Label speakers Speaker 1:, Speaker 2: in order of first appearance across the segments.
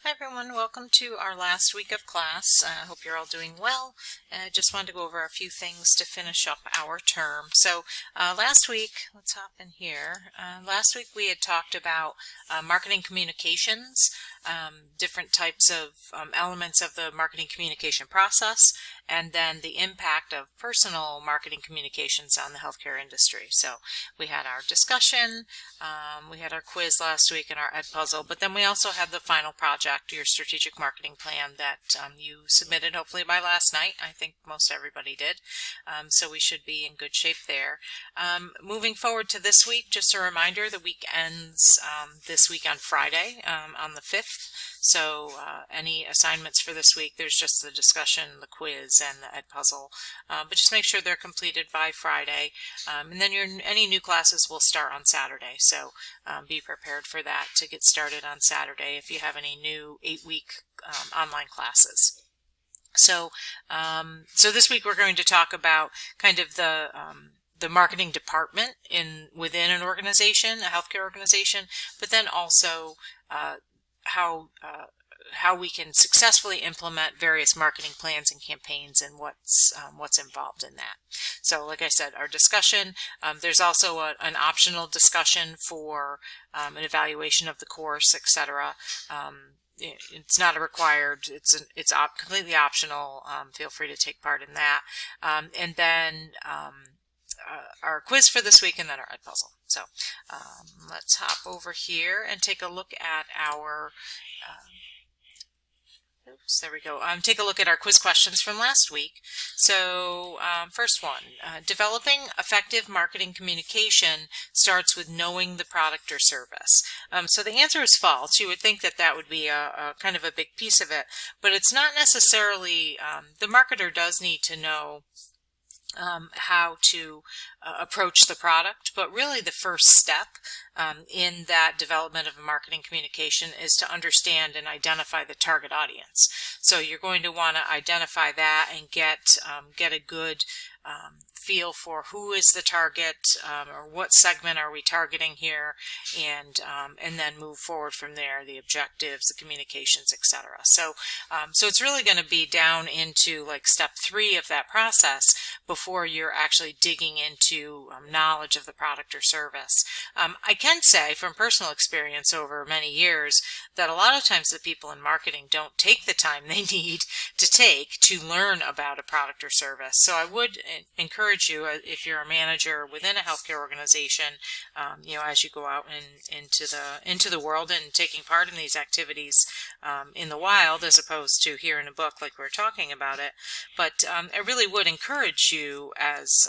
Speaker 1: Hi everyone, welcome to our last week of class. I hope you're all doing well. I just wanted to go over a few things to finish up our term. So last week, let's hop in here. Last week we had talked about marketing communications, different types of elements of the marketing communication process, and then the impact of personal marketing communications on the healthcare industry. So we had our discussion, we had our quiz last week and our Ed puzzle, but then we also had the final project, your strategic marketing plan that you submitted hopefully by last night. I think most everybody did. So we should be in good shape there. Moving forward to this week, just a reminder, the week ends this week on Friday, on the 5th. So any assignments for this week, there's just the discussion, the quiz, and the Ed puzzle. But just make sure they're completed by Friday. And then any new classes will start on Saturday. So be prepared for that to get started on Saturday if you have any new 8-week online classes. So this week we're going to talk about kind of the marketing department within an organization, a healthcare organization, but then also how we can successfully implement various marketing plans and campaigns and what's involved in that. So like I said, our discussion, there's also an optional discussion for an evaluation of the course, etc. It's not a required, it's completely optional. Feel free to take part in that. And then our quiz for this week, and then our Ed puzzle. So let's hop over here and take a look at our oops, there we go. Take a look at our quiz questions from last week. So first one, developing effective marketing communication starts with knowing the product or service. So the answer is false. You would think that that would be a kind of a big piece of it, but it's not necessarily. The marketer does need to know how to approach the product, but really the first step in that development of a marketing communication is to understand and identify the target audience. So you're going to want to identify that and get a good feel for who is the target, or what segment are we targeting here, and then move forward from there, the objectives, the communications, etc. So it's really going to be down into like step 3 of that process before you're actually digging into knowledge of the product or service. I can say from personal experience over many years that a lot of times the people in marketing don't take the time they need to take to learn about a product or service. So I would encourage you, if you're a manager within a healthcare organization, as you go out into the world and taking part in these activities in the wild, as opposed to here in a book like we're talking about it. But I really would encourage you as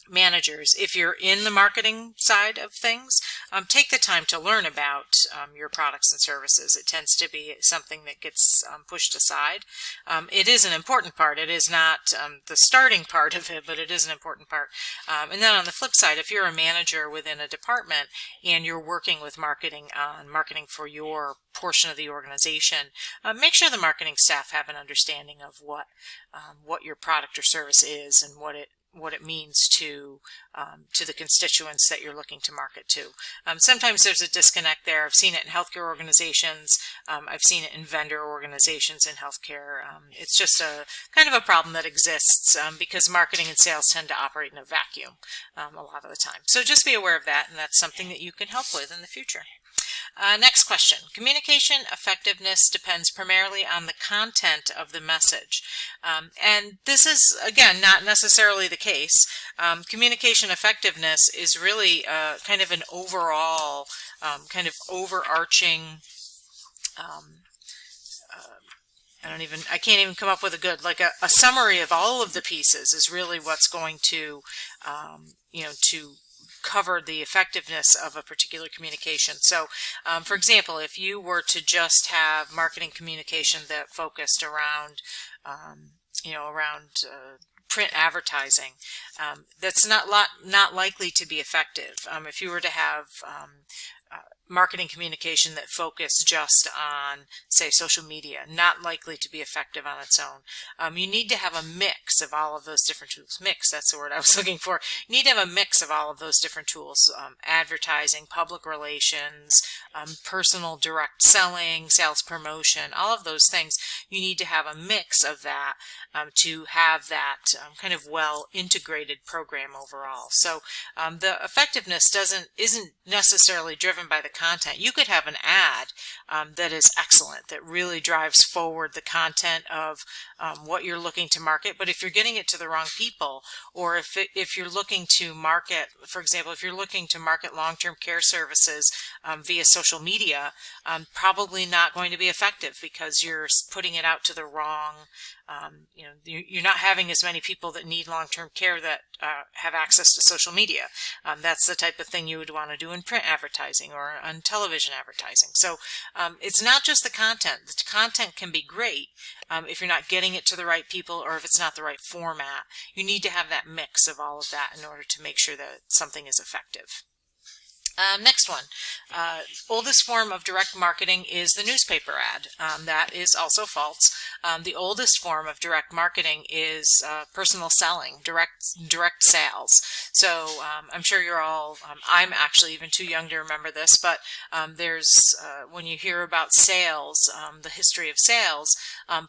Speaker 1: managers, if you're in the marketing side of things, take the time to learn about your products and services. It tends to be something that gets pushed aside. It is an important part. It is not the starting part of it, but it is an important part. And then on the flip side, if you're a manager within a department and you're working with marketing on marketing for your portion of the organization, make sure the marketing staff have an understanding of what your product or service is and what it means to the constituents that you're looking to market to. Sometimes there's a disconnect there. I've seen it in healthcare organizations. I've seen it in vendor organizations in healthcare. It's just a kind of a problem that exists because marketing and sales tend to operate in a vacuum a lot of the time. So just be aware of that, and that's something that you can help with in the future. Next question. Communication effectiveness depends primarily on the content of the message. And this is, again, not necessarily the case. Communication effectiveness is really kind of an overall, kind of overarching, I can't even come up with a good, like a summary of all of the pieces is really what's going to, to cover the effectiveness of a particular communication. So, for example, if you were to just have marketing communication that focused around, print advertising, that's not likely to be effective. If you were to have marketing communication that focus just on, say, social media, not likely to be effective on its own. You need to have a mix of all of those different tools. Mix, that's the word I was looking for. You need to have a mix of all of those different tools. Advertising, public relations, personal direct selling, sales promotion, all of those things. You need to have a mix of that to have that kind of well integrated program overall. So the effectiveness isn't necessarily driven by the content. You could have an ad that is excellent, that really drives forward the content of what you're looking to market. But if you're getting it to the wrong people, or if you're looking to market, for example, if you're looking to market long-term care services via social media, probably not going to be effective because you're putting it out to the wrong, you're not having as many people that need long-term care that have access to social media. That's the type of thing you would want to do in print advertising or on television advertising. So it's not just the content. The content can be great if you're not getting it to the right people or if it's not the right format. You need to have that mix of all of that in order to make sure that something is effective. Next one, oldest form of direct marketing is the newspaper ad. That is also false. The oldest form of direct marketing is personal selling, direct sales. So I'm sure you're all, I'm actually even too young to remember this, but there's, when you hear about sales, the history of sales,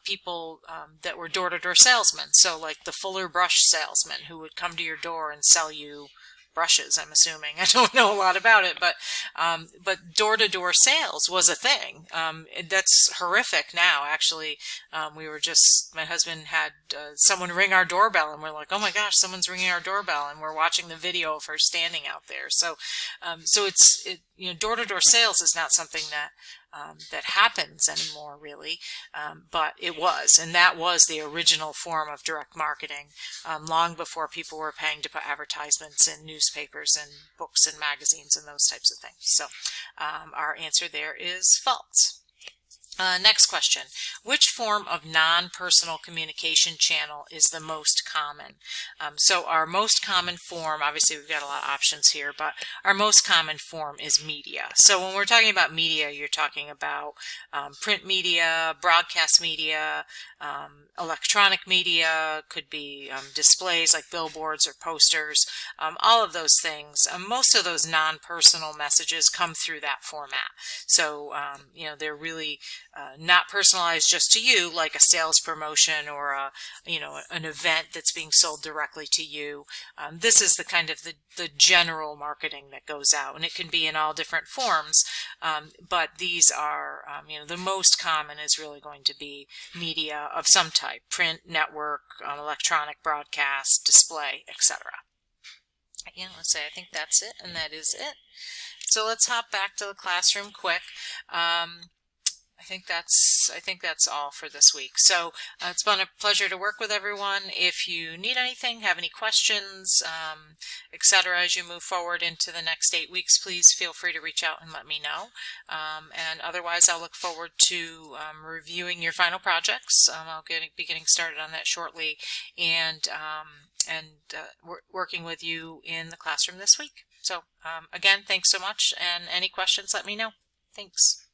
Speaker 1: people that were door-to-door salesmen. So like the Fuller brush salesman who would come to your door and sell you brushes, I'm assuming. I don't know a lot about it, but door-to-door sales was a thing. That's horrific now, actually. My husband had someone ring our doorbell, and we're like, oh my gosh, someone's ringing our doorbell, and we're watching the video of her standing out there. So door-to-door sales is not something that happens anymore, really, but it was, and that was the original form of direct marketing, long before people were paying to put advertisements in newspapers and books and magazines and those types of things. So our answer there is false. Next question. Which form of non-personal communication channel is the most common? So our most common form, obviously we've got a lot of options here, but our most common form is media. So when we're talking about media, you're talking about print media, broadcast media, electronic media, could be displays like billboards or posters, all of those things. Most of those non-personal messages come through that format. So, they're really not personalized just to you, like a sales promotion or an event that's being sold directly to you. This is the kind of the general marketing that goes out, and it can be in all different forms. But these are, the most common is really going to be media of some type: print, network, electronic broadcast, display, etc. Let's say I think that's it, and that is it. So let's hop back to the classroom quick. I think that's all for this week. So it's been a pleasure to work with everyone. If you need anything, have any questions, etc., as you move forward into the next 8 weeks, please feel free to reach out and let me know. And otherwise, I'll look forward to reviewing your final projects. I'll be getting started on that shortly, and working with you in the classroom this week. So again, thanks so much, and any questions, let me know. Thanks.